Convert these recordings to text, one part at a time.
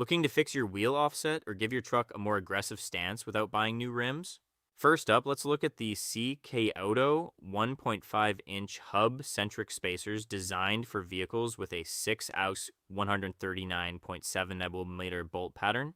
Looking to fix your wheel offset or give your truck a more aggressive stance without buying new rims? First up, let's look at the CKAuto 1.5-inch hub-centric spacers designed for vehicles with a 6-ounce 139.7 millimeter bolt pattern.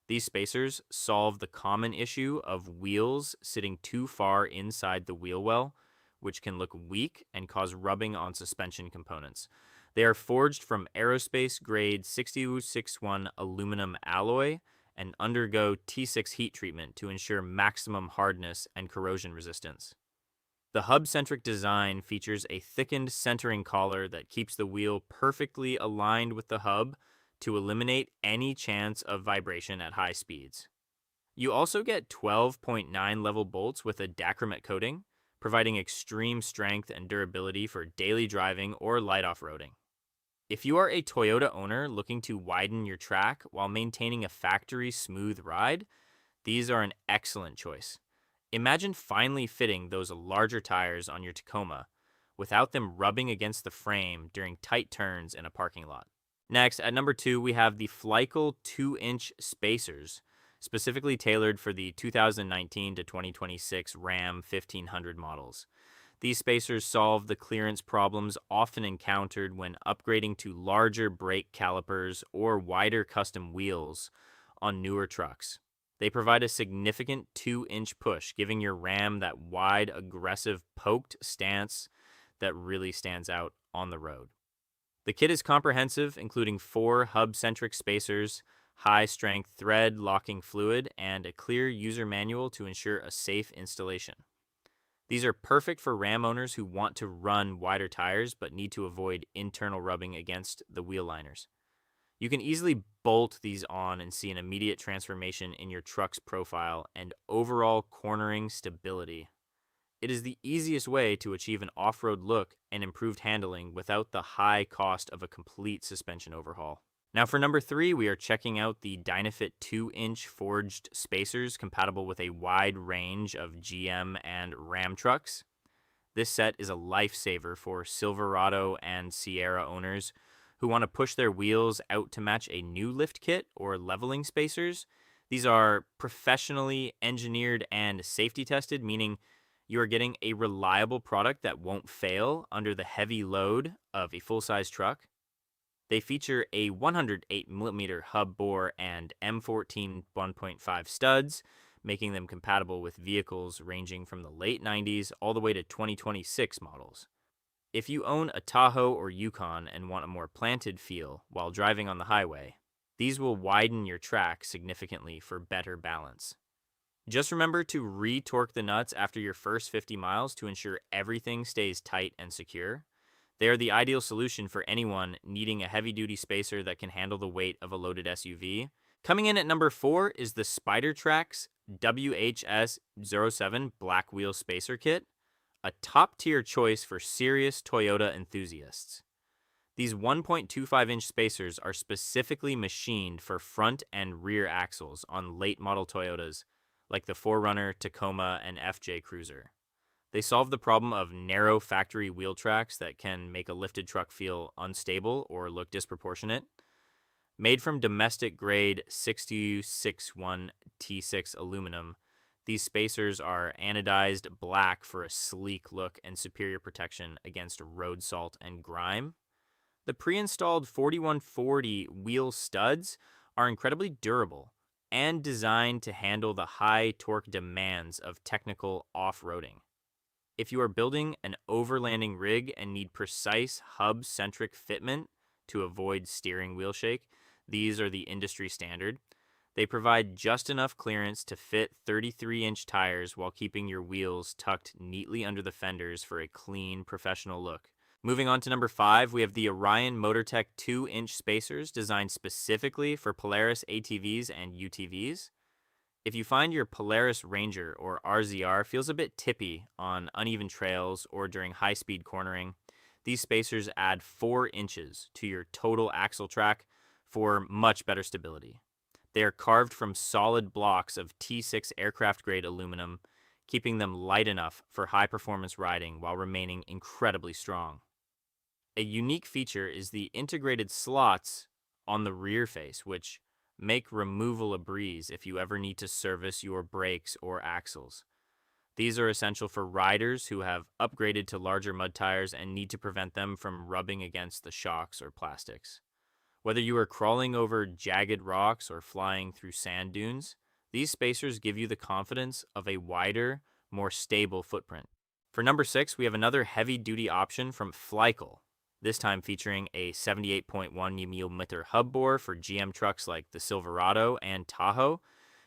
These spacers solve the common issue of wheels sitting too far inside the wheel well, which can look weak and cause rubbing on suspension components. They are forged from aerospace grade 6061 aluminum alloy and undergo T6 heat treatment to ensure maximum hardness and corrosion resistance. The hub-centric design features a thickened centering collar that keeps the wheel perfectly aligned with the hub to eliminate any chance of vibration at high speeds. You also get 12.9 level bolts with a dacrymate coating, providing extreme strength and durability for daily driving or light off-roading. If you are a Toyota owner looking to widen your track while maintaining a factory smooth ride, these are an excellent choice. Imagine finally fitting those larger tires on your Tacoma without them rubbing against the frame during tight turns in a parking lot. Next, at number 2, we have the FLYCLE 2-inch spacers, specifically tailored for the 2019 to 2026 Ram 1500 models. These spacers solve the clearance problems often encountered when upgrading to larger brake calipers or wider custom wheels on newer trucks. They provide a significant 2-inch push, giving your Ram that wide, aggressive, poked stance that really stands out on the road. The kit is comprehensive, including 4 hub-centric spacers, high-strength thread locking fluid, and a clear user manual to ensure a safe installation. These are perfect for Ram owners who want to run wider tires but need to avoid internal rubbing against the wheel liners. You can easily bolt these on and see an immediate transformation in your truck's profile and overall cornering stability. It is the easiest way to achieve an off-road look and improved handling without the high cost of a complete suspension overhaul. Now for number 3, we are checking out the dynofit 2-inch forged spacers compatible with a wide range of GM and Ram trucks. This set is a lifesaver for Silverado and Sierra owners who want to push their wheels out to match a new lift kit or leveling spacers. These are professionally engineered and safety tested, meaning you are getting a reliable product that won't fail under the heavy load of a full-size truck. They feature a 108mm hub bore and M14 1.5 studs, making them compatible with vehicles ranging from the late 90s all the way to 2026 models. If you own a Tahoe or Yukon and want a more planted feel while driving on the highway, these will widen your track significantly for better balance. Just remember to re-torque the nuts after your first 50 miles to ensure everything stays tight and secure. They are the ideal solution for anyone needing a heavy-duty spacer that can handle the weight of a loaded SUV. Coming in at number 4 is the Spidertrax WHS07 Black Wheel Spacer Kit, a top-tier choice for serious Toyota enthusiasts. These 1.25-inch spacers are specifically machined for front and rear axles on late-model Toyotas like the 4Runner, Tacoma, and FJ Cruiser. They solve the problem of narrow factory wheel tracks that can make a lifted truck feel unstable or look disproportionate. Made from domestic grade 6061 T6 aluminum, these spacers are anodized black for a sleek look and superior protection against road salt and grime. The pre-installed 4140 wheel studs are incredibly durable and designed to handle the high torque demands of technical off-roading. If you are building an overlanding rig and need precise hub-centric fitment to avoid steering wheel shake, these are the industry standard. They provide just enough clearance to fit 33-inch tires while keeping your wheels tucked neatly under the fenders for a clean, professional look. Moving on to number 5, we have the Orion MotorTech 2-inch spacers designed specifically for Polaris ATVs and UTVs. If you find your Polaris Ranger or RZR feels a bit tippy on uneven trails or during high-speed cornering, these spacers add 4 inches to your total axle track for much better stability. They are carved from solid blocks of T6 aircraft-grade aluminum, keeping them light enough for high-performance riding while remaining incredibly strong. A unique feature is the integrated slots on the rear face, which make removal a breeze if you ever need to service your brakes or axles. These are essential for riders who have upgraded to larger mud tires and need to prevent them from rubbing against the shocks or plastics. Whether you are crawling over jagged rocks or flying through sand dunes, these spacers give you the confidence of a wider, more stable footprint. For number 6, we have another heavy-duty option from FLYCLE, this time featuring a 78.1mm hub bore for GM trucks like the Silverado and Tahoe.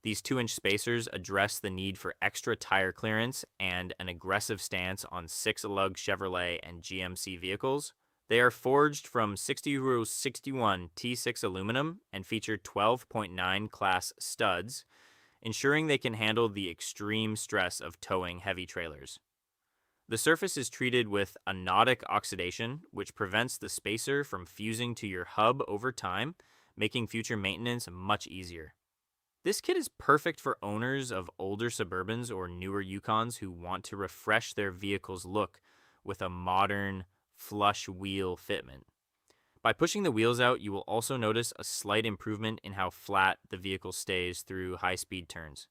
These 2-inch spacers address the need for extra tire clearance and an aggressive stance on 6-lug Chevrolet and GMC vehicles. They are forged from 6061 T6 aluminum and feature 12.9 class studs, ensuring they can handle the extreme stress of towing heavy trailers. The surface is treated with anodic oxidation, which prevents the spacer from fusing to your hub over time, making future maintenance much easier. This kit is perfect for owners of older Suburbans or newer Yukons who want to refresh their vehicle's look with a modern, flush wheel fitment. By pushing the wheels out, you will also notice a slight improvement in how flat the vehicle stays through high-speed turns.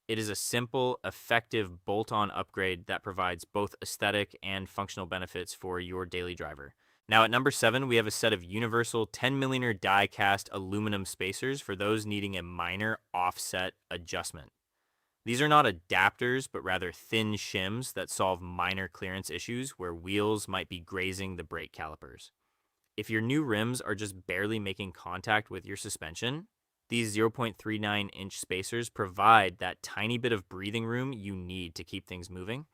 It is a simple, effective bolt-on upgrade that provides both aesthetic and functional benefits for your daily driver. Now at number 7, we have a set of universal 10mm die-cast aluminum spacers for those needing a minor offset adjustment. These are not adapters, but rather thin shims that solve minor clearance issues where wheels might be grazing the brake calipers. If your new rims are just barely making contact with your suspension, these 0.39-inch spacers provide that tiny bit of breathing room you need to keep things moving.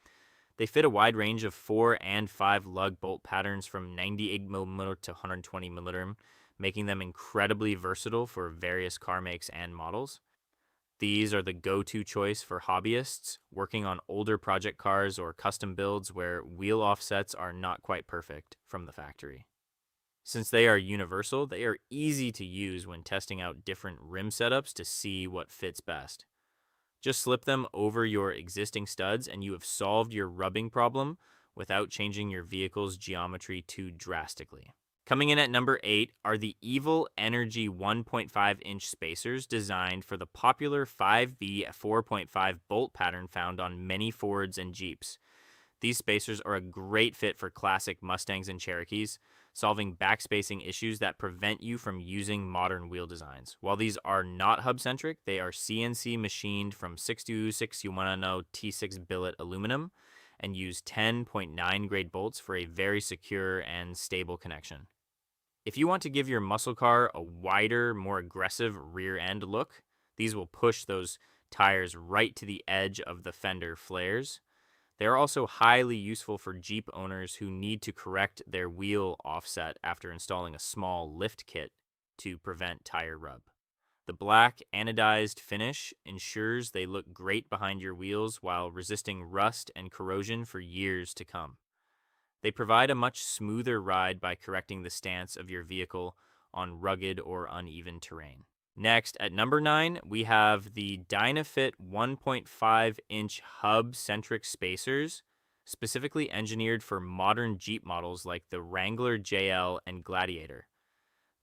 They fit a wide range of 4 and 5 lug bolt patterns from 98mm to 120mm, making them incredibly versatile for various car makes and models. These are the go-to choice for hobbyists working on older project cars or custom builds where wheel offsets are not quite perfect from the factory. Since they are universal, they are easy to use when testing out different rim setups to see what fits best. Just slip them over your existing studs and you have solved your rubbing problem without changing your vehicle's geometry too drastically. Coming in at number 8 are the Evil Energy 1.5-inch spacers designed for the popular 5V 4.5 bolt pattern found on many Fords and Jeeps. These spacers are a great fit for classic Mustangs and Cherokees, solving backspacing issues that prevent you from using modern wheel designs. While these are not hub-centric, they are CNC machined from 62610 T6 billet aluminum and use 10.9 grade bolts for a very secure and stable connection. If you want to give your muscle car a wider, more aggressive rear end look, these will push those tires right to the edge of the fender flares. They are also highly useful for Jeep owners who need to correct their wheel offset after installing a small lift kit to prevent tire rub. The black anodized finish ensures they look great behind your wheels while resisting rust and corrosion for years to come. They provide a much smoother ride by correcting the stance of your vehicle on rugged or uneven terrain. Next, at number 9, we have the dynofit 1.5-inch hub-centric spacers, specifically engineered for modern Jeep models like the Wrangler JL and Gladiator.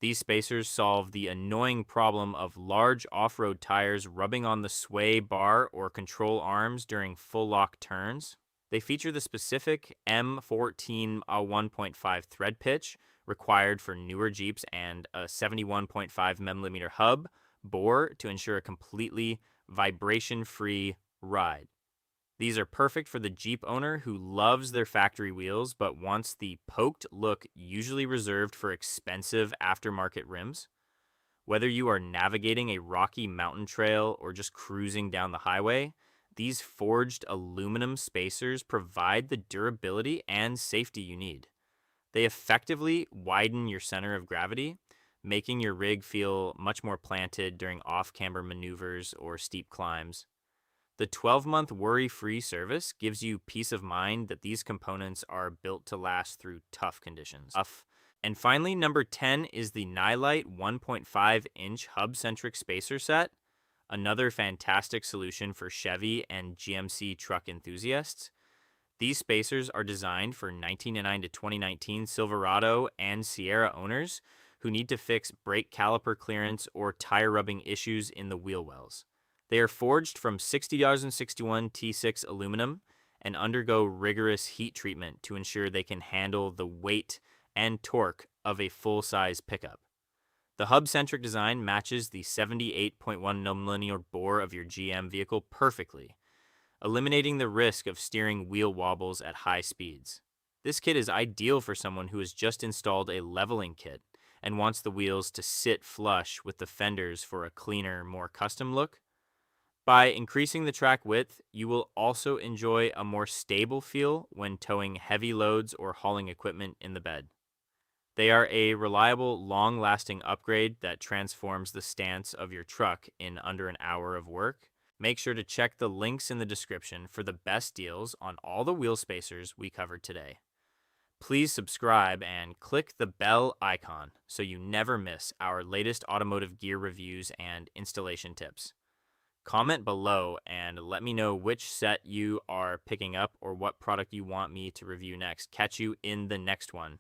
These spacers solve the annoying problem of large off-road tires rubbing on the sway bar or control arms during full lock turns. They feature the specific M14 1.5 thread pitch required for newer Jeeps and a 71.5mm hub bore to ensure a completely vibration-free ride. These are perfect for the Jeep owner who loves their factory wheels but wants the poked look usually reserved for expensive aftermarket rims. Whether you are navigating a rocky mountain trail or just cruising down the highway, these forged aluminum spacers provide the durability and safety you need. They effectively widen your center of gravity, making your rig feel much more planted during off-camber maneuvers or steep climbs. The 12-month worry-free service gives you peace of mind that these components are built to last through tough conditions. And finally, number 10 is the Nylite 1.5-inch hub-centric spacer set, another fantastic solution for Chevy and GMC truck enthusiasts. These spacers are designed for 1999 to 2019 Silverado and Sierra owners who need to fix brake caliper clearance or tire rubbing issues in the wheel wells. They are forged from 6061 T6 aluminum and undergo rigorous heat treatment to ensure they can handle the weight and torque of a full-size pickup. The hub-centric design matches the 78.1mm bore of your GM vehicle perfectly, eliminating the risk of steering wheel wobbles at high speeds. This kit is ideal for someone who has just installed a leveling kit and wants the wheels to sit flush with the fenders for a cleaner, more custom look. By increasing the track width, you will also enjoy a more stable feel when towing heavy loads or hauling equipment in the bed. They are a reliable, long-lasting upgrade that transforms the stance of your truck in under an hour of work. Make sure to check the links in the description for the best deals on all the wheel spacers we covered today. Please subscribe and click the bell icon so you never miss our latest automotive gear reviews and installation tips. Comment below and let me know which set you are picking up or what product you want me to review next. Catch you in the next one.